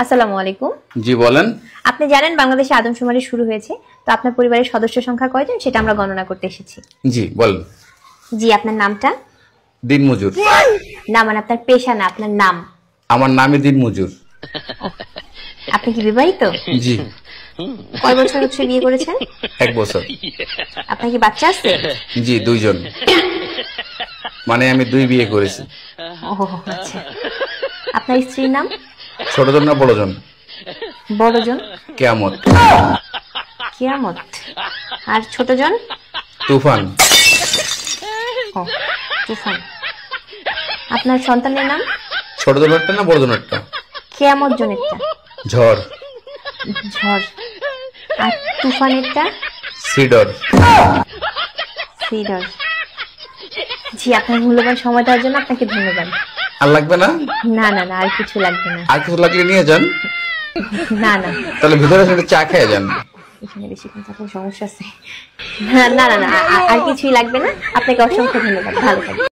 আসসালামু আলাইকুম। জি বলেন। আপনি জানেন বাংলাদেশে আদমশুমারি শুরু হয়েছে, তো আপনার পরিবারের সদস্য সংখ্যা কয়জন সেটা আমরা গণনা করতে এসেছি। জি বলেন। জি, আপনার নামটা? দিনমজুর। না মানে আপনার পেশা না, আপনার নাম। আমার নামই দিনমজুর। আপনি কি বিবাহিত? জি। কয় বছর হচ্ছে বিয়ে করেছেন? 1 বছর। আপনার কি বাচ্চা আছে? জি 2 জন। মানে আমি 2 বিয়ে করেছি। ও আচ্ছা। আপনার স্ত্রীর নাম? ছোটজন না বড়জন? বড়জন। কিয়ামত। কিয়ামত। আর ছোটজন? তুফান। ও তুফান। আপনার সন্তানের নাম? ছোটজনেরটা না বড়জনেরটা? কিয়ামত জনেরটা? ঝড়। ঝড়। আর তুফানেরটা? সিডর। সিডর। জি, আপনার মূল্যবান সময় দেওয়ার জন্য আপনাকে ধন্যবাদ। আর লাগবে না? না না না, আর কিছু লাগবে না। আর কিছু লাগলে নিয়ে যান। না না, তাহলে ভিতরে এসে চা খেয়ে যান। এখানে বেশিক্ষণ থাকার সমস্যা আছে। না না না, আর কিছুই লাগবে না। আপনাকে অসংখ্য ধন্যবাদ, ভালো থাকবেন।